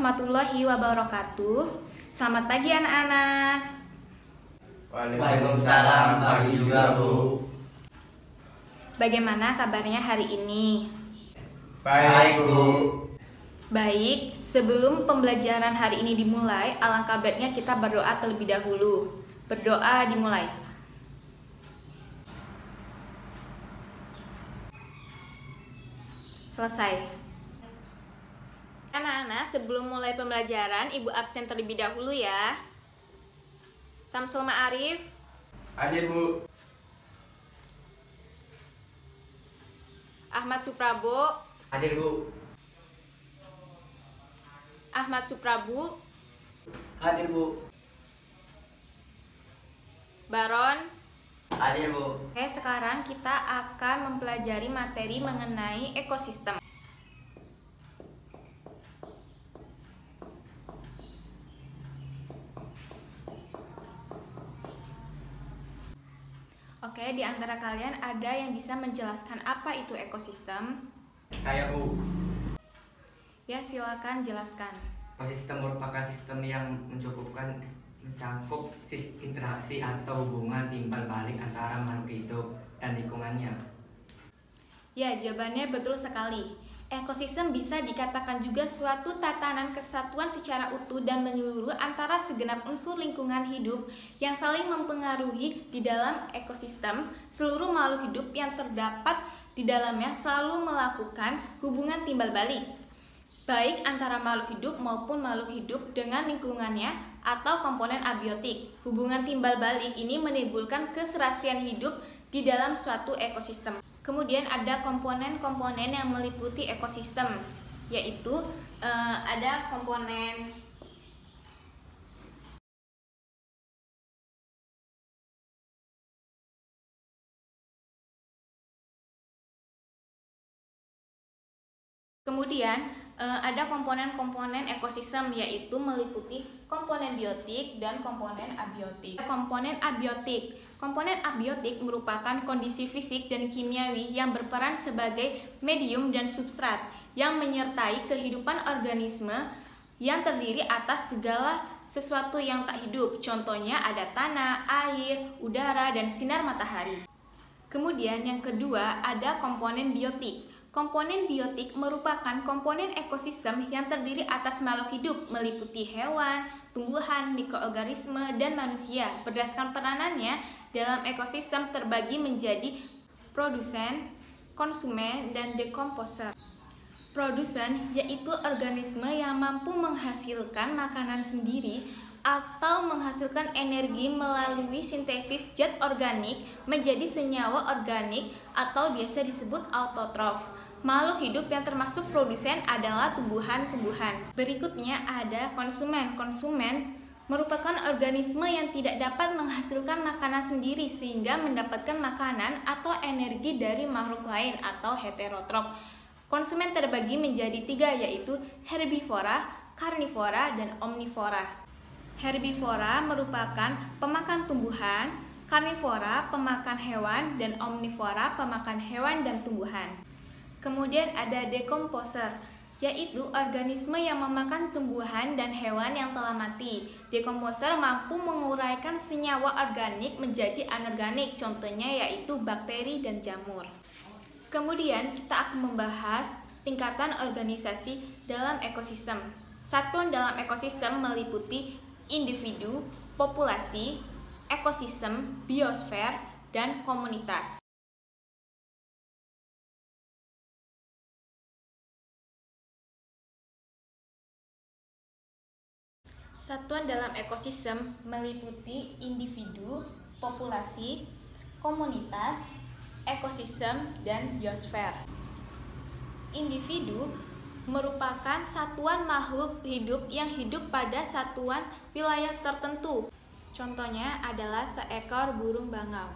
warahmatullahi wabarakatuh. Selamat pagi anak-anak. Waalaikumsalam, pagi juga Bu. Bagaimana kabarnya hari ini? Baik Bu. Baik, sebelum pembelajaran hari ini dimulai, alangkah baiknya kita berdoa terlebih dahulu. Berdoa dimulai. Selesai. Anak-anak, sebelum mulai pembelajaran, Ibu absen terlebih dahulu ya. Samsul Ma'arif. Hadir Bu. Ahmad Suprabo. Hadir Bu. Ahmad Suprabu. Hadir Bu. Baron. Hadir Bu. Oke, sekarang kita akan mempelajari materi mengenai ekosistem. Oke, di antara kalian ada yang bisa menjelaskan apa itu ekosistem? Saya Bu. Ya, silakan jelaskan. Ekosistem merupakan sistem yang mencakup interaksi atau hubungan timbal balik antara makhluk hidup dan lingkungannya. Ya, jawabannya betul sekali. Ekosistem bisa dikatakan juga suatu tatanan kesatuan secara utuh dan menyeluruh antara segenap unsur lingkungan hidup yang saling mempengaruhi di dalam ekosistem. Seluruh makhluk hidup yang terdapat di dalamnya selalu melakukan hubungan timbal balik, baik antara makhluk hidup maupun makhluk hidup dengan lingkungannya atau komponen abiotik. Hubungan timbal balik ini menimbulkan keserasian hidup di dalam suatu ekosistem. Kemudian ada komponen-komponen yang meliputi ekosistem, yaitu ada komponen ada komponen-komponen ekosistem, yaitu meliputi komponen biotik dan komponen abiotik. Komponen abiotik merupakan kondisi fisik dan kimiawi yang berperan sebagai medium dan substrat yang menyertai kehidupan organisme yang terdiri atas segala sesuatu yang tak hidup. Contohnya ada tanah, air, udara, dan sinar matahari. Kemudian yang kedua ada komponen biotik. Komponen biotik merupakan komponen ekosistem yang terdiri atas makhluk hidup meliputi hewan, tumbuhan, mikroorganisme, dan manusia. Berdasarkan peranannya dalam ekosistem terbagi menjadi produsen, konsumen, dan dekomposer. Produsen yaitu organisme yang mampu menghasilkan makanan sendiri atau menghasilkan energi melalui sintesis zat organik menjadi senyawa organik atau biasa disebut autotrof. Makhluk hidup yang termasuk produsen adalah tumbuhan-tumbuhan. Berikutnya ada konsumen. Konsumen merupakan organisme yang tidak dapat menghasilkan makanan sendiri sehingga mendapatkan makanan atau energi dari makhluk lain atau heterotrof. Konsumen terbagi menjadi 3, yaitu herbivora, karnivora, dan omnivora. Herbivora merupakan pemakan tumbuhan, karnivora pemakan hewan, dan omnivora pemakan hewan dan tumbuhan. Kemudian ada dekomposer, yaitu organisme yang memakan tumbuhan dan hewan yang telah mati. Dekomposer mampu menguraikan senyawa organik menjadi anorganik, contohnya yaitu bakteri dan jamur. Kemudian kita akan membahas tingkatan organisasi dalam ekosistem. Satuan dalam ekosistem meliputi individu, populasi, ekosistem, biosfer, dan komunitas. Satuan dalam ekosistem meliputi individu, populasi, komunitas, ekosistem, dan biosfer. Individu merupakan satuan makhluk hidup yang hidup pada satuan wilayah tertentu. Contohnya adalah seekor burung bangau.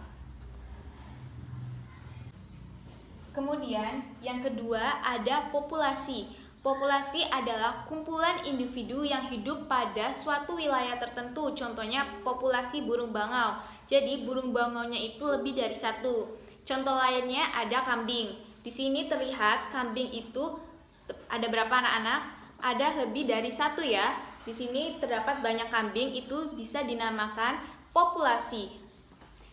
Kemudian yang kedua ada populasi. Populasi adalah kumpulan individu yang hidup pada suatu wilayah tertentu. Contohnya populasi burung bangau. Jadi burung bangaunya itu lebih dari satu. Contoh lainnya ada kambing. Di sini terlihat kambing itu ada berapa anak-anak? ada lebih dari satu ya. Di sini terdapat banyak kambing, itu bisa dinamakan populasi.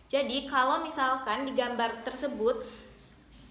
Jadi kalau misalkan di gambar tersebut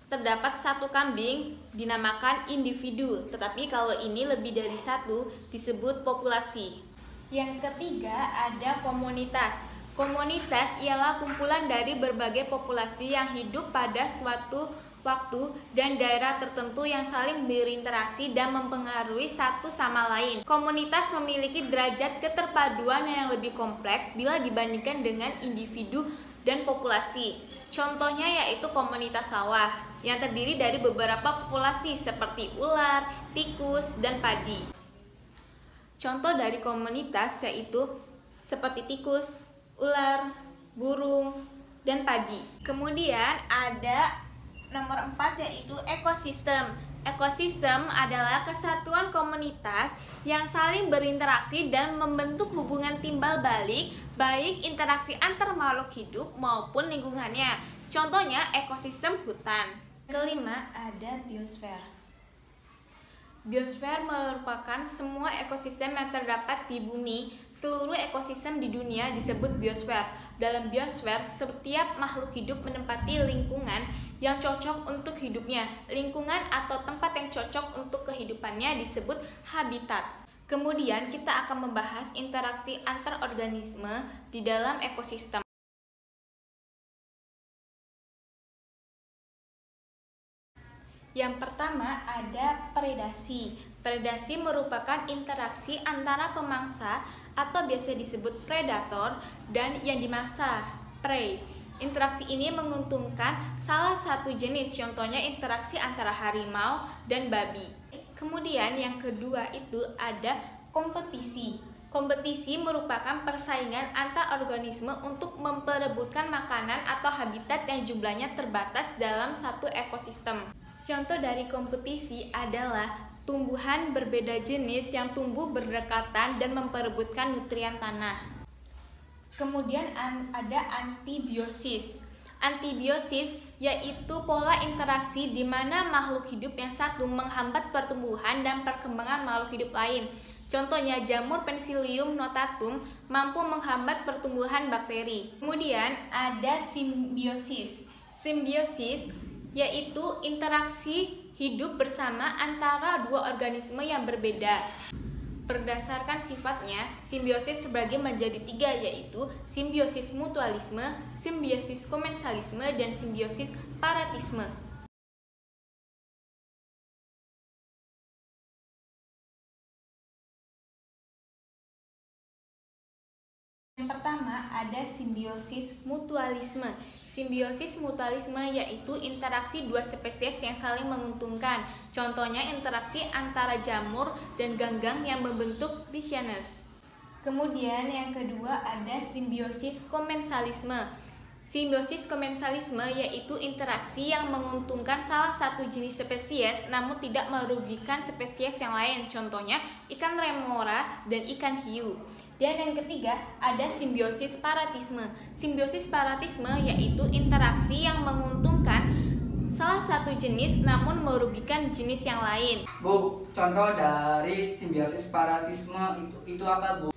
terdapat satu kambing dinamakan individu, tetapi kalau ini lebih dari satu disebut populasi. Yang ketiga ada komunitas. Komunitas ialah kumpulan dari berbagai populasi yang hidup pada suatu waktu dan daerah tertentu yang saling berinteraksi dan mempengaruhi satu sama lain. Komunitas memiliki derajat keterpaduan yang lebih kompleks bila dibandingkan dengan individu dan populasi. Contohnya yaitu komunitas sawah yang terdiri dari beberapa populasi seperti ular, tikus, dan padi. Contoh dari komunitas yaitu seperti tikus, ular, burung, dan padi. Kemudian ada nomor 4 yaitu ekosistem. Ekosistem adalah kesatuan komunitas yang saling berinteraksi dan membentuk hubungan timbal balik, baik interaksi antar makhluk hidup maupun lingkungannya. Contohnya ekosistem hutan. Kelima ada biosfer. Biosfer merupakan semua ekosistem yang terdapat di bumi. Seluruh ekosistem di dunia disebut biosfer. Dalam biosfer, setiap makhluk hidup menempati lingkungan yang cocok untuk hidupnya. Lingkungan atau tempat yang cocok untuk kehidupannya disebut habitat. Kemudian kita akan membahas interaksi antar organisme di dalam ekosistem. Yang pertama ada predasi. Predasi merupakan interaksi antara pemangsa atau biasa disebut predator dan yang dimangsa, prey. Interaksi ini menguntungkan salah satu jenis, contohnya interaksi antara harimau dan babi. Kemudian yang kedua itu ada kompetisi. Kompetisi merupakan persaingan antar organisme untuk memperebutkan makanan atau habitat yang jumlahnya terbatas dalam satu ekosistem. Contoh dari kompetisi adalah tumbuhan berbeda jenis yang tumbuh berdekatan dan memperebutkan nutrien tanah. Kemudian ada antibiosis. Antibiosis yaitu pola interaksi di mana makhluk hidup yang satu menghambat pertumbuhan dan perkembangan makhluk hidup lain. Contohnya jamur Penicillium notatum mampu menghambat pertumbuhan bakteri. Kemudian ada simbiosis. Simbiosis yaitu interaksi hidup bersama antara dua organisme yang berbeda. Berdasarkan sifatnya, simbiosis terbagi menjadi 3 yaitu simbiosis mutualisme, simbiosis komensalisme, dan simbiosis paratisme. Yang pertama ada simbiosis mutualisme. Simbiosis mutualisme yaitu interaksi dua spesies yang saling menguntungkan. Contohnya interaksi antara jamur dan ganggang yang membentuk Lichens. Kemudian yang kedua ada simbiosis komensalisme. Simbiosis komensalisme yaitu interaksi yang menguntungkan salah satu jenis spesies namun tidak merugikan spesies yang lain. Contohnya ikan remora dan ikan hiu. Dan yang ketiga ada simbiosis paratisme. Simbiosis paratisme yaitu interaksi yang menguntungkan salah satu jenis namun merugikan jenis yang lain. Bu, contoh dari simbiosis paratisme itu apa, Bu?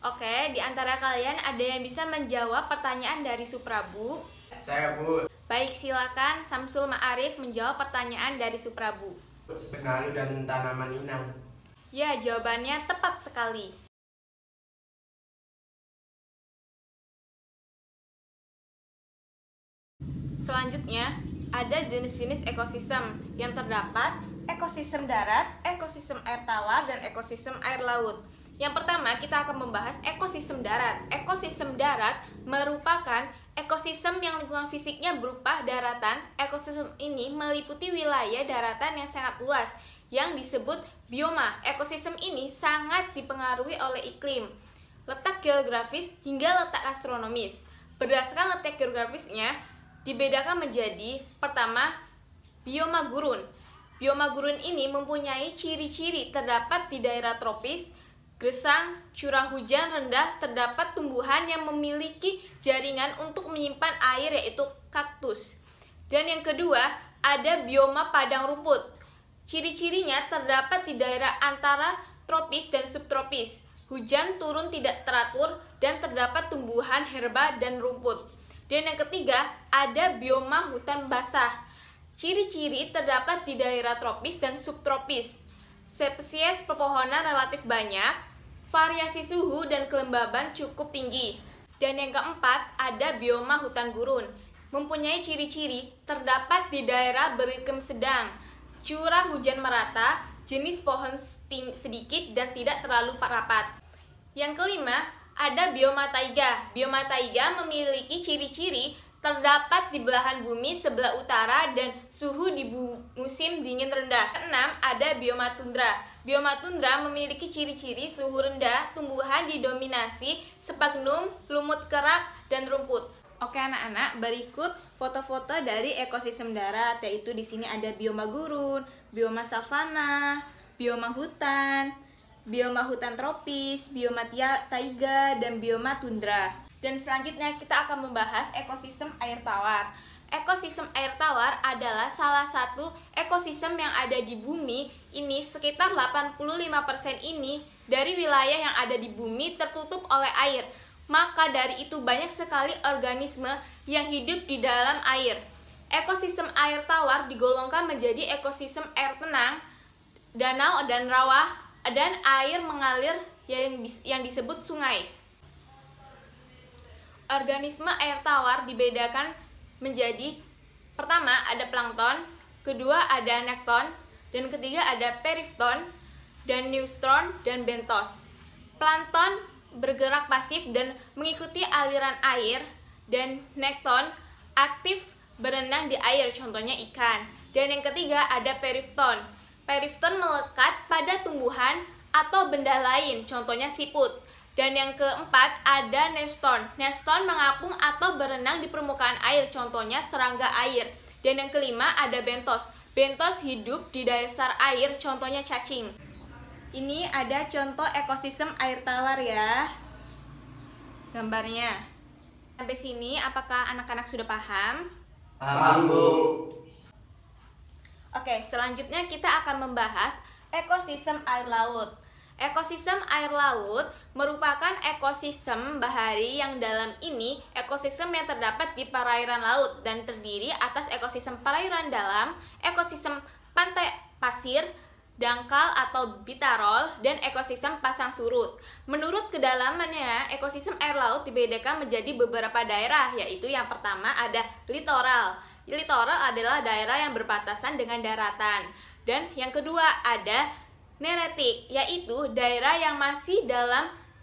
Oke, di antara kalian ada yang bisa menjawab pertanyaan dari Suprabu? Saya, Bu. Baik, silakan Samsul Ma'arif menjawab pertanyaan dari Suprabu. Benalu dan tanaman inang. Ya, jawabannya tepat sekali. Selanjutnya, ada jenis-jenis ekosistem yang terdapat ekosistem darat, ekosistem air tawar, dan ekosistem air laut. Yang pertama, kita akan membahas ekosistem darat. Ekosistem darat merupakan ekosistem yang lingkungan fisiknya berupa daratan. Ekosistem ini meliputi wilayah daratan yang sangat luas, yang disebut bioma. Ekosistem ini sangat dipengaruhi oleh iklim, letak geografis, hingga letak astronomis. Berdasarkan letak geografisnya, dibedakan menjadi pertama, bioma gurun. Bioma gurun ini mempunyai ciri-ciri terdapat di daerah tropis, gersang, curah hujan rendah, terdapat tumbuhan yang memiliki jaringan untuk menyimpan air yaitu kaktus. Dan yang kedua, ada bioma padang rumput. Ciri-cirinya terdapat di daerah antara tropis dan subtropis. Hujan turun tidak teratur dan terdapat tumbuhan herba dan rumput. Dan yang ketiga, ada bioma hutan basah. Ciri-ciri terdapat di daerah tropis dan subtropis. Spesies pepohonan relatif banyak, variasi suhu dan kelembaban cukup tinggi. Dan yang keempat, ada bioma hutan gurun. Mempunyai ciri-ciri terdapat di daerah beriklim sedang, curah hujan merata, jenis pohon sedikit dan tidak terlalu rapat. Yang kelima, ada bioma taiga. Bioma taiga memiliki ciri-ciri terdapat di belahan bumi sebelah utara dan suhu di musim dingin rendah. Keenam, ada bioma tundra. Bioma tundra memiliki ciri-ciri suhu rendah, tumbuhan didominasi sphagnum, lumut kerak, dan rumput. Oke anak-anak, berikut foto-foto dari ekosistem darat, yaitu di sini ada bioma gurun, bioma savana, bioma hutan tropis, bioma taiga, dan bioma tundra. Dan selanjutnya kita akan membahas ekosistem air tawar. Ekosistem air tawar adalah salah satu ekosistem yang ada di bumi. Ini sekitar 85% ini dari wilayah yang ada di bumi tertutup oleh air. Maka dari itu banyak sekali organisme yang hidup di dalam air. Ekosistem air tawar digolongkan menjadi ekosistem air tenang, danau dan rawa, dan air mengalir yang disebut sungai. Organisme air tawar dibedakan menjadi pertama ada plankton, kedua ada nekton, dan ketiga ada perifton, dan neutron, dan bentos. Plankton bergerak pasif dan mengikuti aliran air, dan nekton aktif berenang di air, contohnya ikan. Dan yang ketiga ada perifton. Perifton melekat pada tumbuhan atau benda lain, contohnya siput. Dan yang keempat ada neuston. Neuston mengapung atau berenang di permukaan air, contohnya serangga air. Dan yang kelima ada bentos. Bentos hidup di dasar air, contohnya cacing. Ini ada contoh ekosistem air tawar ya, gambarnya. Sampai sini apakah anak-anak sudah paham? Paham, Bu. Oke, selanjutnya kita akan membahas ekosistem air laut. Ekosistem air laut merupakan ekosistem bahari yang dalam ini ekosistem yang terdapat di perairan laut dan terdiri atas ekosistem perairan dalam, ekosistem pantai pasir, dangkal atau bitarol, dan ekosistem pasang surut. Menurut kedalamannya, ekosistem air laut dibedakan menjadi beberapa daerah, yaitu yang pertama ada litoral. Litoral adalah daerah yang berbatasan dengan daratan. Dan yang kedua ada neretik, yaitu daerah yang masih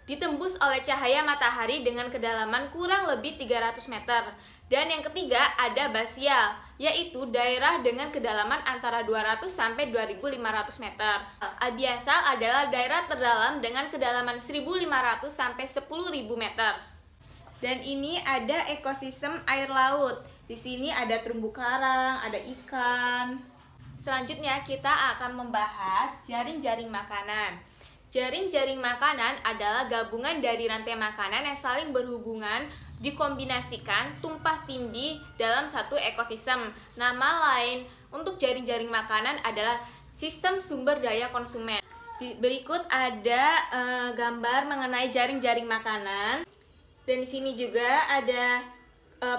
ditembus oleh cahaya matahari dengan kedalaman kurang lebih 300 meter. Dan yang ketiga ada basial, yaitu daerah dengan kedalaman antara 200 sampai 2500 meter. Abiasal adalah daerah terdalam dengan kedalaman 1500 sampai 10.000 meter. Dan ini ada ekosistem air laut. Di sini ada terumbu karang, ada ikan. Selanjutnya kita akan membahas jaring-jaring makanan. Jaring-jaring makanan adalah gabungan dari rantai makanan yang saling berhubungan dikombinasikan tumpah tindih dalam satu ekosistem. Nama lain untuk jaring-jaring makanan adalah sistem sumber daya konsumen. Berikut ada gambar mengenai jaring-jaring makanan. Dan di sini juga ada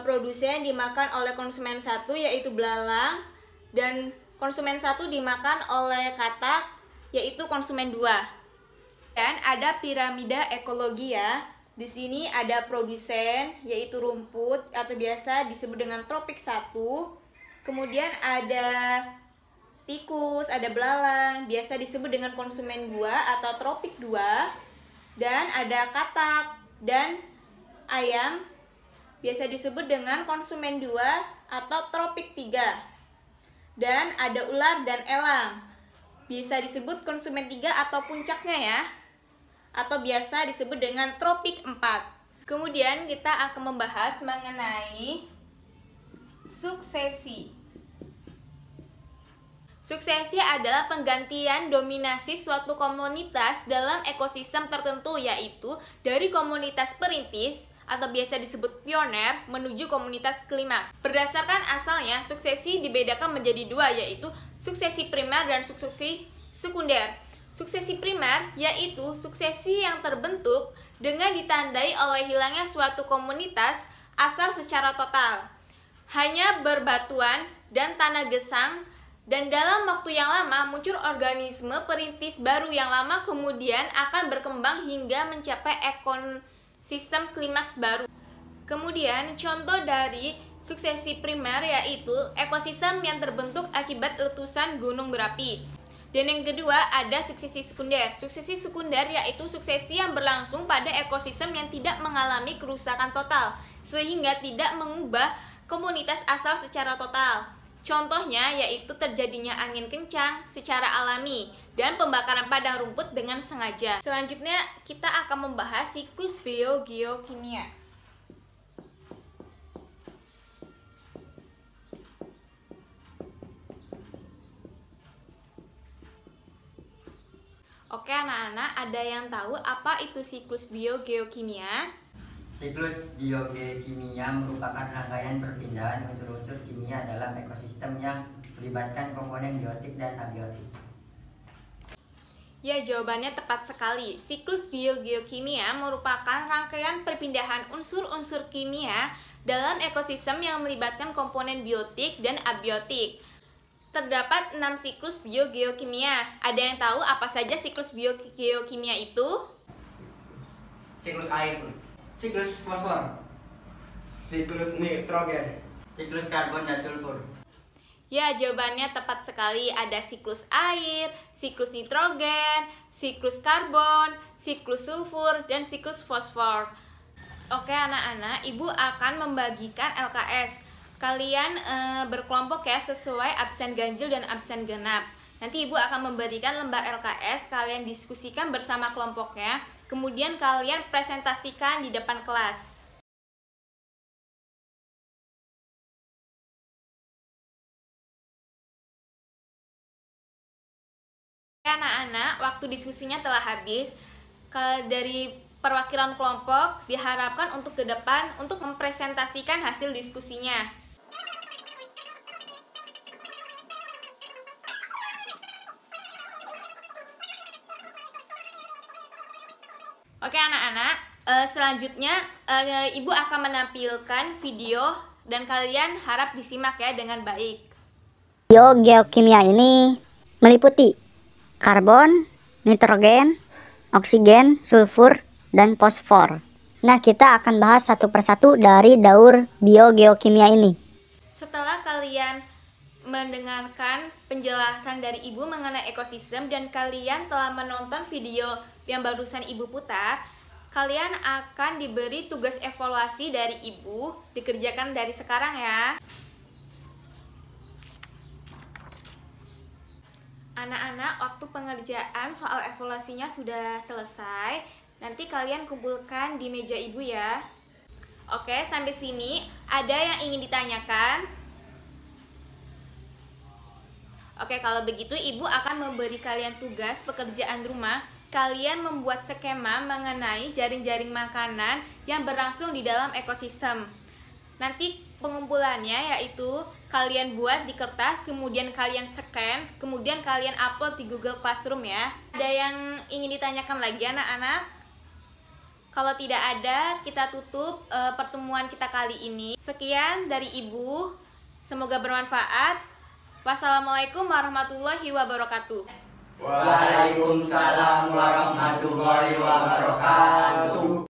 produsen dimakan oleh konsumen satu, yaitu belalang, dan konsumen satu dimakan oleh katak, yaitu konsumen dua. Dan ada piramida ekologi ya. Di sini ada produsen, yaitu rumput atau biasa disebut dengan tropik 1. Kemudian ada tikus, ada belalang, biasa disebut dengan konsumen 2 atau tropik 2. Dan ada katak dan ayam, biasa disebut dengan konsumen 2 atau tropik 3. Dan ada ular dan elang, bisa disebut konsumen 3 atau puncaknya ya, atau biasa disebut dengan tropik 4. Kemudian kita akan membahas mengenai suksesi. Suksesi adalah penggantian dominasi suatu komunitas dalam ekosistem tertentu, yaitu dari komunitas perintis atau biasa disebut pioner menuju komunitas klimaks. Berdasarkan asalnya, suksesi dibedakan menjadi dua, yaitu suksesi primer dan suksesi sekunder. Suksesi primer yaitu suksesi yang terbentuk dengan ditandai oleh hilangnya suatu komunitas asal secara total, hanya berbatuan dan tanah gesang, dan dalam waktu yang lama muncul organisme perintis baru yang lama kemudian akan berkembang hingga mencapai ekosistem klimaks baru. Kemudian contoh dari suksesi primer yaitu ekosistem yang terbentuk akibat letusan gunung berapi. Dan yang kedua ada suksesi sekunder. Suksesi sekunder yaitu suksesi yang berlangsung pada ekosistem yang tidak mengalami kerusakan total, sehingga tidak mengubah komunitas asal secara total. Contohnya yaitu terjadinya angin kencang secara alami dan pembakaran padang rumput dengan sengaja. Selanjutnya kita akan membahas siklus biogeokimia. Oke anak-anak, ada yang tahu apa itu siklus biogeokimia? Siklus biogeokimia merupakan rangkaian perpindahan unsur-unsur kimia dalam ekosistem yang melibatkan komponen biotik dan abiotik. Ya, jawabannya tepat sekali. Siklus biogeokimia merupakan rangkaian perpindahan unsur-unsur kimia dalam ekosistem yang melibatkan komponen biotik dan abiotik. Terdapat 6 siklus biogeokimia. Ada yang tahu apa saja siklus biogeokimia itu? Siklus air, Bu. Siklus fosfor, Siklus nitrogen. Siklus karbon dan sulfur. Ya, jawabannya tepat sekali. Ada siklus air, siklus nitrogen, siklus karbon, siklus sulfur, dan siklus fosfor. Oke anak-anak, Ibu akan membagikan LKS. Kalian berkelompok ya sesuai absen ganjil dan absen genap. Nanti Ibu akan memberikan lembar LKS, kalian diskusikan bersama kelompoknya, kemudian kalian presentasikan di depan kelas. Anak-anak, waktu diskusinya telah habis. Dari perwakilan kelompok diharapkan untuk ke depan untuk mempresentasikan hasil diskusinya. Oke anak-anak, selanjutnya Ibu akan menampilkan video dan kalian harap disimak ya dengan baik. Biogeokimia ini meliputi karbon, nitrogen, oksigen, sulfur, dan fosfor. Nah, kita akan bahas satu persatu dari daur biogeokimia ini. Setelah kalian mendengarkan penjelasan dari Ibu mengenai ekosistem dan kalian telah menonton video yang barusan Ibu putar, kalian akan diberi tugas evaluasi dari Ibu, dikerjakan dari sekarang ya. Anak-anak, waktu pengerjaan soal evaluasinya sudah selesai. Nanti kalian kumpulkan di meja Ibu ya. Oke, sampai sini ada yang ingin ditanyakan? Oke, kalau begitu Ibu akan memberi kalian tugas pekerjaan rumah. Kalian membuat skema mengenai jaring-jaring makanan yang berlangsung di dalam ekosistem. Nanti pengumpulannya yaitu kalian buat di kertas, kemudian kalian scan, kemudian kalian upload di Google Classroom ya. Ada yang ingin ditanyakan lagi anak-anak? Kalau tidak ada, kita tutup pertemuan kita kali ini. Sekian dari Ibu, semoga bermanfaat. Wassalamualaikum warahmatullahi wabarakatuh. Waalaikumsalam warahmatullahi wabarakatuh.